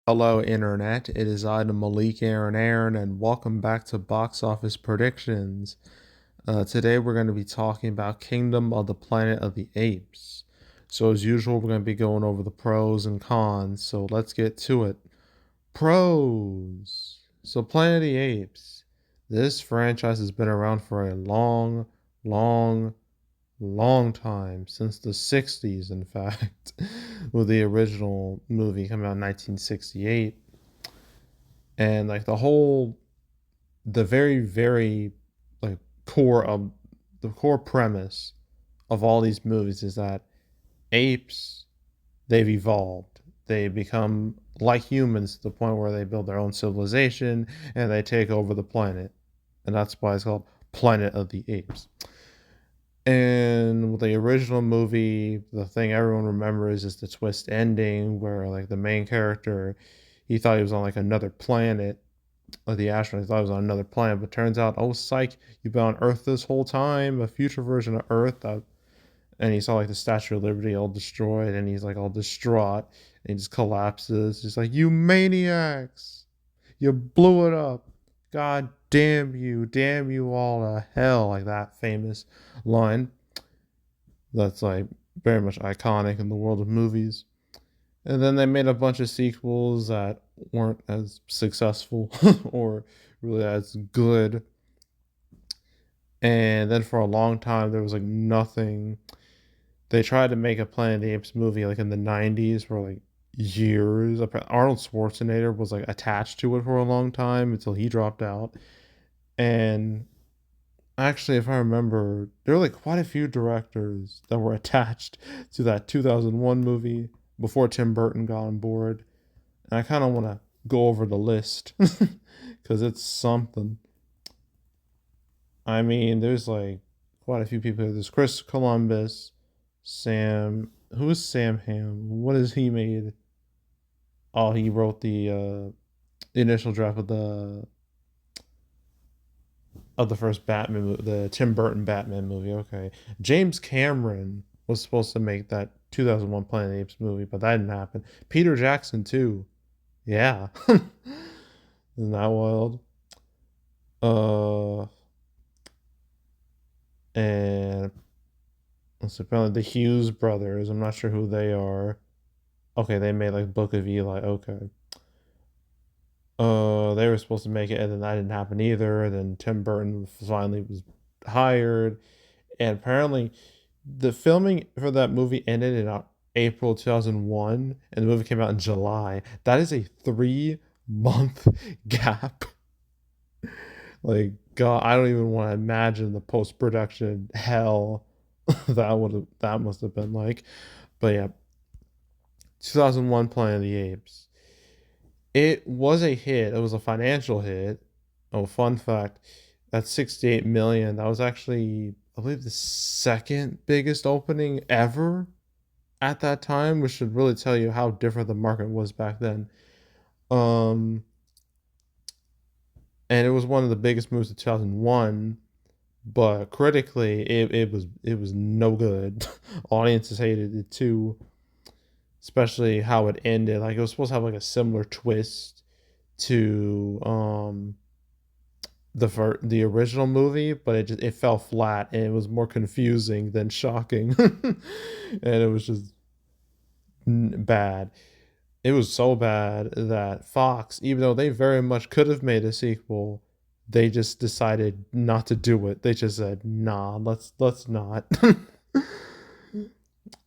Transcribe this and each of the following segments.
Hello, Internet. It is I, the Malik Aaron, and welcome back to Box Office Predictions. Today, we're going to be talking about Kingdom of the Planet of the Apes. So, as usual, we're going to be going over the pros and cons. So, let's get to it. Pros. So, Planet of the Apes. This franchise has been around for a long, long time, since the 60s, in fact, with the original movie coming out in 1968. And like the very like core of the core premise of all these movies is that apes, they've evolved, they become like humans to the point where they build their own civilization and they take over the planet, and that's why it's called Planet of the Apes. And with the original movie, the thing everyone remembers is the twist ending where like the main character, he thought he was on like another planet, or the astronaut thought it was on another planet, but turns out, oh psych, you've been on Earth this whole time, a future version of Earth. And he saw like the Statue of Liberty all destroyed, and he's like all distraught, and he just collapses. He's like, "You maniacs! You blew it up! God damn you all to hell!" Like that famous line that's like very much iconic in the world of movies. And then they made a bunch of sequels that weren't as successful or really as good. And then for a long time, there was like nothing. They tried to make a Planet of the Apes movie like in the 90s for like years. Arnold Schwarzenegger was like attached to it for a long time until he dropped out. And actually, if I remember, there were like quite a few directors that were attached to that 2001 movie before Tim Burton got on board. And I kind of want to go over the list because it's something. I mean, there's like quite a few people. There's Chris Columbus, Sam. Who is Sam Ham? What has he made? Oh, he wrote the initial draft of the first Batman, the Tim Burton Batman movie. Okay, James Cameron was supposed to make that 2001 Planet of the Apes movie, but that didn't happen. Peter Jackson too. Yeah, isn't that wild? Uh, and it's apparently the Hughes brothers. I'm not sure who they are. Okay, they made like Book of Eli. Okay. They were supposed to make it, and then that didn't happen either. Then Tim Burton finally was hired, and apparently, the filming for that movie ended in April 2001, and the movie came out in July. That is a 3 month gap. Like, God, I don't even want to imagine the post production hell that must have been like. But yeah, 2001 Planet of the Apes. It was a hit. It was a financial hit. Oh, fun fact, that's 68 million. That was actually, I believe, the second biggest opening ever at that time, which should really tell you how different the market was back then. Um, and it was one of the biggest moves of 2001, but critically, it was no good. Audiences hated it too, especially how it ended. Like it was supposed to have like a similar twist to the original movie, but it fell flat and it was more confusing than shocking, and it was just bad. It was so bad that Fox, even though they very much could have made a sequel, they just decided not to do it. They just said, "Nah, let's not."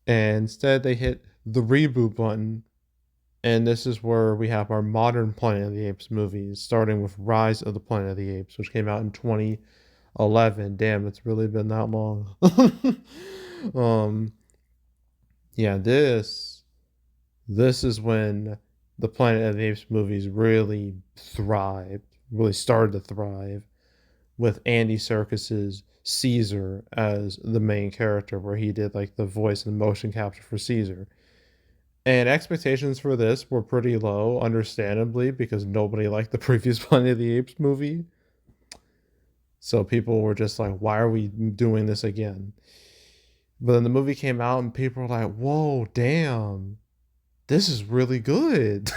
And instead, they hit the reboot button, and this is where we have our modern Planet of the Apes movies, starting with Rise of the Planet of the Apes, which came out in 2011. Damn, it's really been that long. um, yeah, this is when the Planet of the Apes movies really thrived, really started to thrive, with Andy Serkis's Caesar as the main character, where he did like the voice and motion capture for Caesar. And expectations for this were pretty low, understandably, because nobody liked the previous Planet of the Apes movie. So people were just like, why are we doing this again? But then the movie came out and people were like, whoa, damn, this is really good.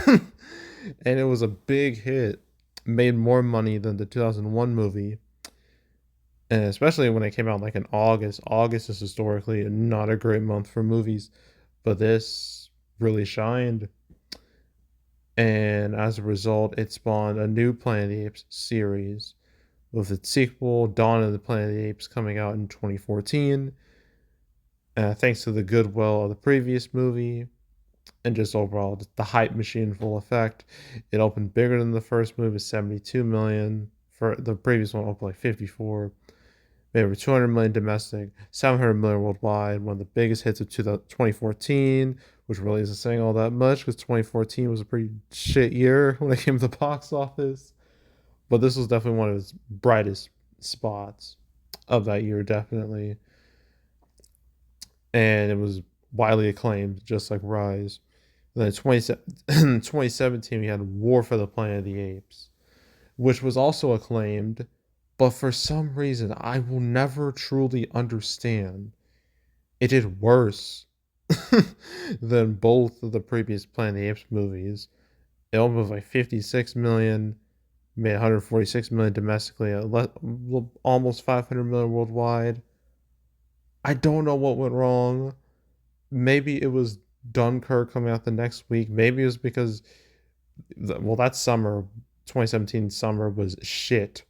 And it was a big hit, made more money than the 2001 movie, and especially when it came out like in August. August is historically not a great month for movies, but this really shined. And as a result, it spawned a new Planet of the Apes series with its sequel, Dawn of the Planet of the Apes, coming out in 2014. Thanks to the goodwill of the previous movie and just overall just the hype machine full effect, it opened bigger than the first movie, 72 million. For the previous one, opened like 54. Made over 200 million domestic, 700 million worldwide. One of the biggest hits of 2014, which really isn't saying all that much because 2014 was a pretty shit year when it came to the box office. But this was definitely one of his brightest spots of that year, definitely. And it was widely acclaimed, just like Rise. And then in 2017, we had War for the Planet of the Apes, which was also acclaimed, but for some reason I will never truly understand. It did worse than both of the previous Planet of the Apes movies. It opened with like 56 million, made 146 million domestically, almost 500 million worldwide. I don't know what went wrong. Maybe it was Dunkirk coming out the next week. Maybe it was because, well, that summer, 2017 summer was shit.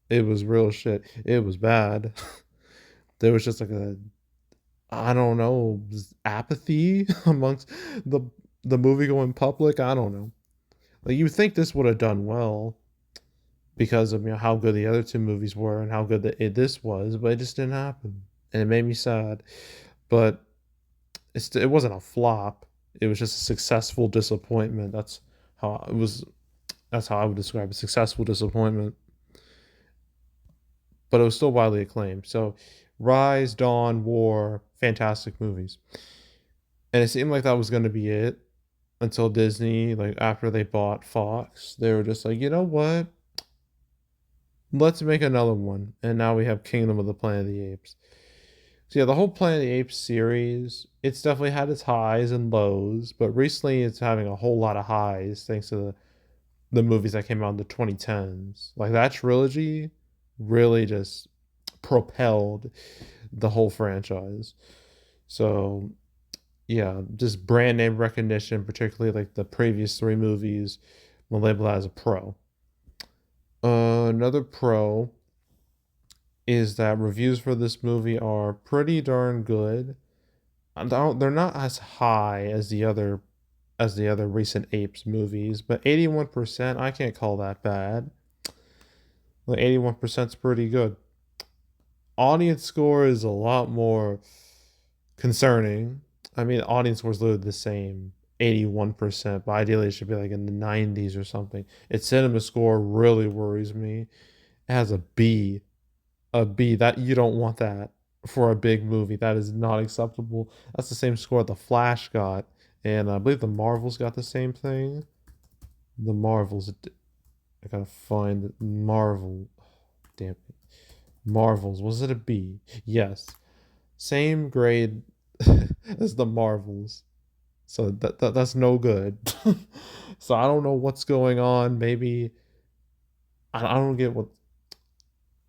It was real shit. It was bad. There was just like a, I don't know, apathy amongst the the movie going public. I don't know. Like you think this would have done well because of how good the other two movies were and how good this was, but it just didn't happen, and it made me sad. But it wasn't a flop. It was just a successful disappointment. How it was. That's how I would describe a successful disappointment. But it was still widely acclaimed. So, Rise, Dawn, War, fantastic movies. And it seemed like that was going to be it until Disney, like after they bought Fox, they were just like, you know what? Let's make another one. And now we have Kingdom of the Planet of the Apes. So yeah, the whole Planet of the Apes series, it's definitely had its highs and lows, but recently it's having a whole lot of highs thanks to the movies that came out in the 2010s. Like that trilogy really just propelled the whole franchise. So yeah, just brand name recognition, particularly like the previous three movies, will label that as a pro. Another pro is that reviews for this movie are pretty darn good. They're not as high as the other recent Apes movies, but 81%, I can't call that bad. Like 81% is pretty good. Audience score is a lot more concerning. I mean, audience score is literally the same, 81%, but ideally it should be like in the 90s or something. Its cinema score really worries me. It has a B. A B. That you don't want that for a big movie. That is not acceptable. That's the same score The Flash got, and I believe the Marvels got the same thing. The Marvels. I gotta find Marvel. Damn it. Marvels. Was it a B? Yes. Same grade as the Marvels. So that's no good. So I don't know what's going on. Maybe I don't get what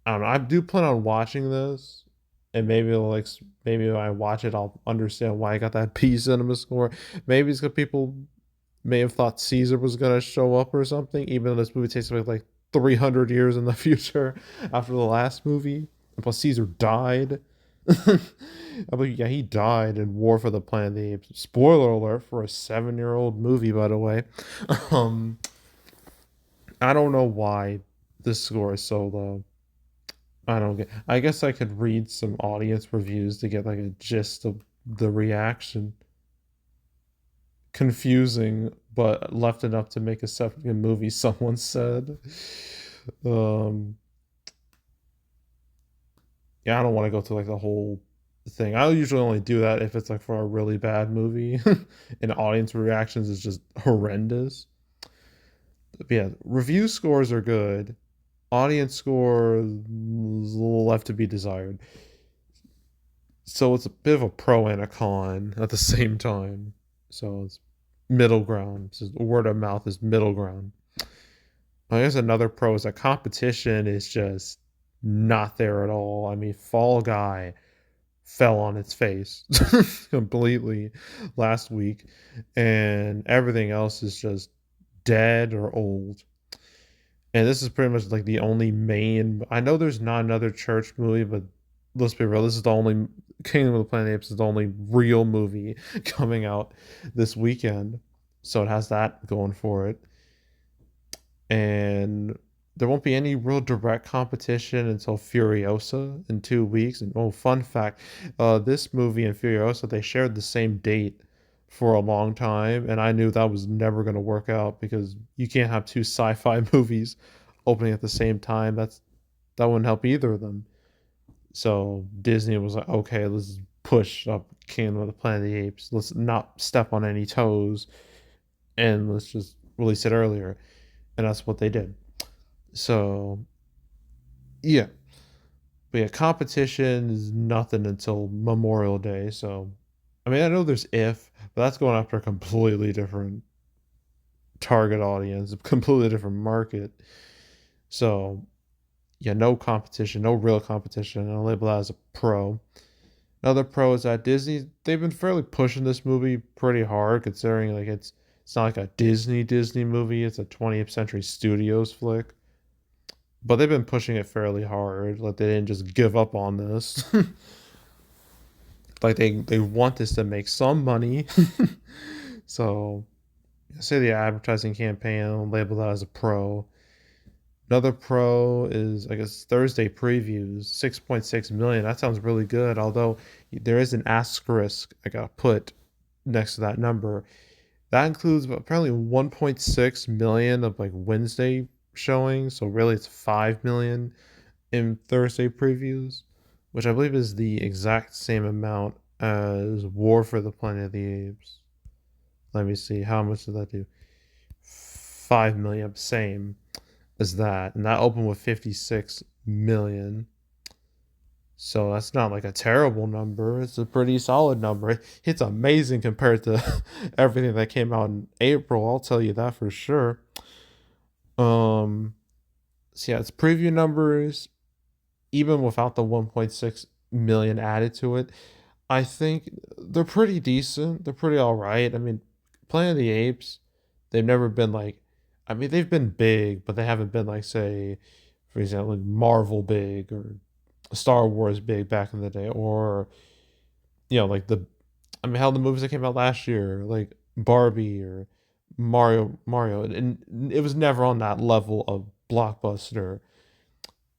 I don't know. I do plan on watching this, and maybe like maybe when I watch it, I'll understand why I got that P cinema score. Maybe it's because people may have thought Caesar was gonna show up or something, even though this movie takes place like 300 years in the future after the last movie. And plus, Caesar died. I mean, yeah, he died in War for the Planet of the Apes. Spoiler alert for a 7-year-old movie, by the way. Um, I don't know why this score is so low. I don't get. I guess I could read some audience reviews to get like a gist of the reaction. Confusing, but left enough to make a second movie. Someone said. Um, yeah, I don't want to go through like the whole thing. I usually only do that if it's like for a really bad movie, and audience reactions is just horrendous. But yeah, review scores are good. Audience score is a little left to be desired. So it's a bit of a pro and a con at the same time. So it's middle ground. So word of mouth is middle ground. I guess another pro is that competition is just not there at all. I mean, Fall Guy fell on its face completely last week, and everything else is just dead or old. And this is pretty much like the only main. I know there's not another church movie, but let's be real. This is the only Kingdom of the Planet of the Apes is the only real movie coming out this weekend, so it has that going for it. And there won't be any real direct competition until Furiosa in 2 weeks. And oh, fun fact, this movie and Furiosa they shared the same date for a long time, and I knew that was never going to work out because you can't have two sci-fi movies opening at the same time. That wouldn't help either of them. So Disney was like, okay, let's push up Kingdom of the Planet of the Apes. Let's not step on any toes, and let's just release it earlier. And that's what they did. So yeah, but yeah, competition is nothing until Memorial Day. So I mean, I know there's if, but that's going after a completely different target audience, a completely different market. So yeah, no competition, no real competition. I'll label that as a pro. Another pro is that Disney they've been fairly pushing this movie pretty hard, considering like it's not like a Disney movie. It's a 20th Century Studios flick. But they've been pushing it fairly hard. Like they didn't just give up on this. Like they want this to make some money. So I say the advertising campaign, I'll label that as a pro. Another pro is I guess Thursday previews, 6.6 million. That sounds really good. Although there is an asterisk I gotta put next to that number. That includes apparently 1.6 million of like Wednesday showings. So really it's 5 million in Thursday previews, which I believe is the exact same amount as War for the Planet of the Apes. Let me see, how much did that do? 5 million, same as that. And that opened with 56 million. So that's not like a terrible number. It's a pretty solid number. It's amazing compared to everything that came out in April. I'll tell you that for sure. Um, so yeah, it's preview numbers even without the 1.6 million added to it, I think they're pretty decent. They're pretty all right. I mean, Planet of the Apes, they've never been like, I mean, they've been big, but they haven't been like, say, for example, like Marvel big or Star Wars big back in the day, or like I mean, how the movies that came out last year, like Barbie or Mario, and it was never on that level of blockbuster.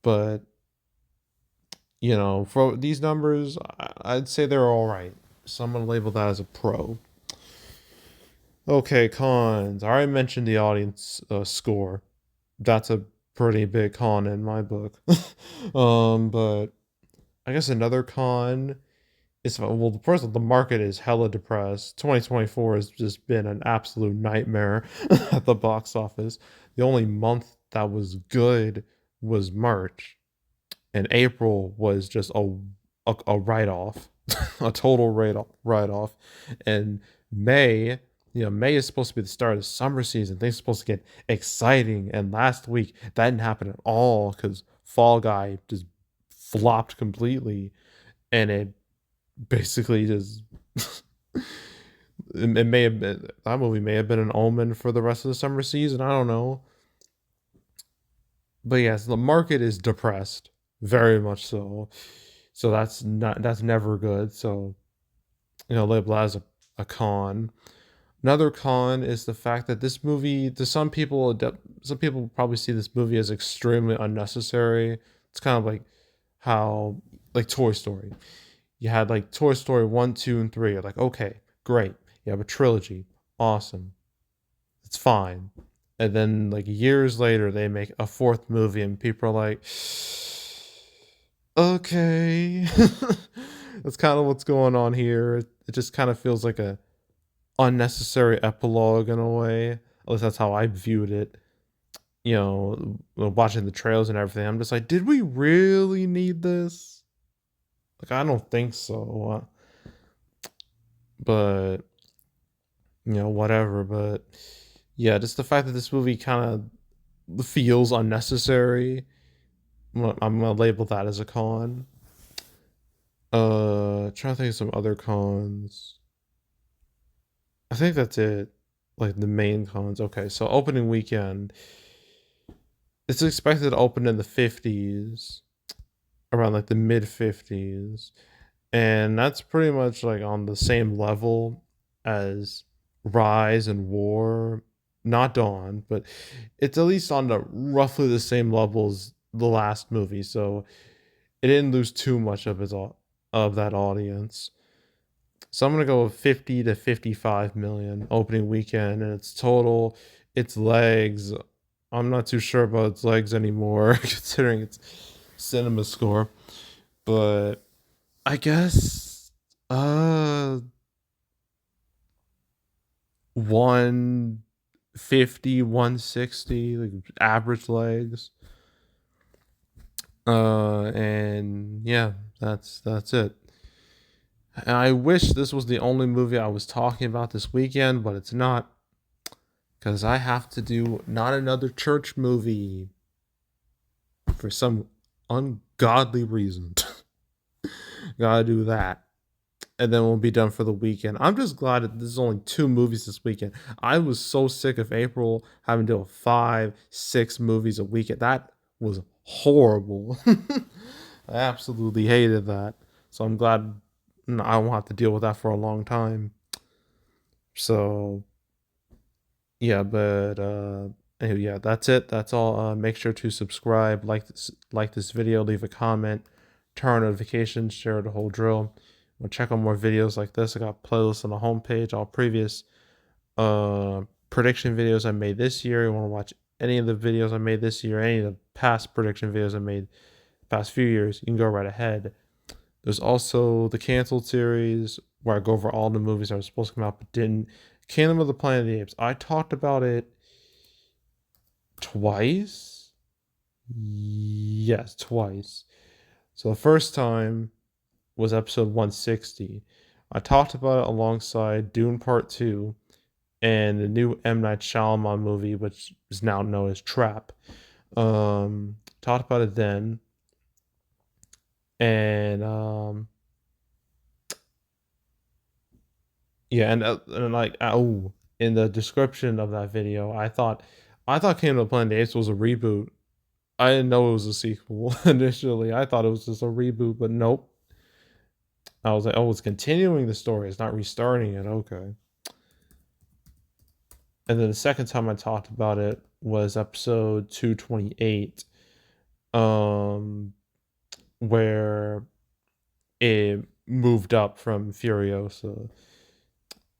But for these numbers, I'd say they're all right. So I'm gonna label that as a pro. Okay, cons. I already mentioned the audience score. That's a pretty big con in my book. But I guess another con is well, first of all, the market is hella depressed. 2024 has just been an absolute nightmare at the box office. The only month that was good was March, and April was just a write off, a total write off, and May. May is supposed to be the start of the summer season. Things are supposed to get exciting, and last week that didn't happen at all because Fall Guy just flopped completely, and it basically just it may have been that movie may have been an omen for the rest of the summer season. I don't know, but yes, the market is depressed, very much so. So that's never good. So label as a con. Another con is the fact that this movie, to some people probably see this movie as extremely unnecessary. It's kind of like how like Toy Story. You had like Toy Story 1, 2, and 3. You're like, okay, great. You have a trilogy. Awesome. It's fine. And then like years later they make a fourth movie and people are like, okay. That's kind of what's going on here. It just kind of feels like a unnecessary epilogue in a way. At least that's how I viewed it. Watching the trails and everything, I'm just like, did we really need this? Like, I don't think so. But whatever. But yeah, just the fact that this movie kind of feels unnecessary. I'm gonna label that as a con. Trying to think of some other cons. I think that's it. Like the main cons. Okay, so opening weekend. It's expected to open in the 50s, around like the mid 50s. And that's pretty much like on the same level as Rise and War. Not Dawn, but it's at least on the roughly the same level as the last movie. So it didn't lose too much of of that audience. So I'm gonna go with 50 to 55 million opening weekend, and its legs. I'm not too sure about its legs anymore, considering its cinema score. But I guess 150, 160, like average legs. And yeah, that's it. And I wish this was the only movie I was talking about this weekend, but it's not, because I have to do not another church movie for some ungodly reason. Gotta do that. And then we'll be done for the weekend. I'm just glad that this is only 2 movies this weekend. I was so sick of April having to do 5, 6 movies a weekend. That was horrible. I absolutely hated that. So I'm glad I won't have to deal with that for a long time. So yeah, but anyway, yeah, that's it. That's all. Make sure to subscribe, like this video, leave a comment, turn on notifications, share the whole drill. We'll check out more videos like this. I got playlists on the homepage, all previous prediction videos I made this year. You want to watch any of the videos I made this year, any of the past prediction videos I made the past few years, you can go right ahead. There's also the canceled series where I go over all the movies that were supposed to come out but didn't. Kingdom of the Planet of the Apes. I talked about it twice. Yes, twice. So the first time was episode 160. I talked about it alongside Dune Part 2 and the new M. Night Shyamalan movie, which is now known as Trap. Talked about it then. And yeah, and like oh, in the description of that video, I thought Kingdom of the Planet of the Apes was a reboot. I didn't know it was a sequel initially. I thought it was just a reboot, but nope. I was like, oh, it's continuing the story. It's not restarting it. Okay. And then the second time I talked about it was episode 228, um, where it moved up from Furiosa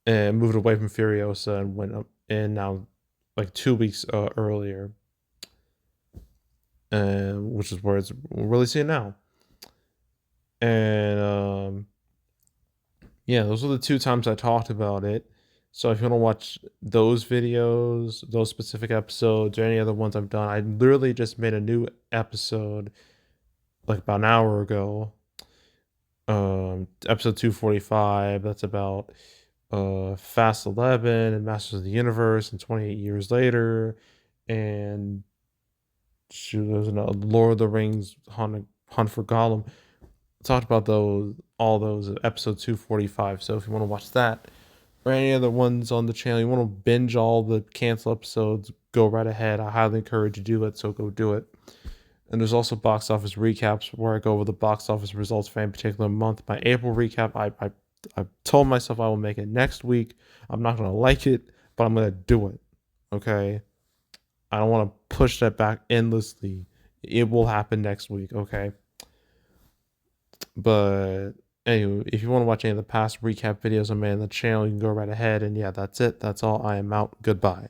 and moved away from Furiosa and went up, and now like 2 weeks earlier, which is where it's releasing now. And yeah, those are the 2 times I talked about it. So if you want to watch those videos, those specific episodes, or any other ones I've done, I literally just made a new episode like about an hour ago. Episode 245. That's about Fast 11 and Masters of the Universe and 28 years later, and shoot, there's another Lord of the Rings Hunt for Gollum. Talked about all those at episode 245. So if you want to watch that or any other ones on the channel, you want to binge all the cancel episodes, go right ahead. I highly encourage you to do it, so go do it. And there's also box office recaps where I go over the box office results for any particular month. My April recap, I told myself I will make it next week. I'm not gonna like it, but I'm gonna do it. Okay. I don't want to push that back endlessly. It will happen next week. Okay. But anyway, if you want to watch any of the past recap videos I made on the channel, you can go right ahead. And yeah, that's it. That's all. I am out. Goodbye.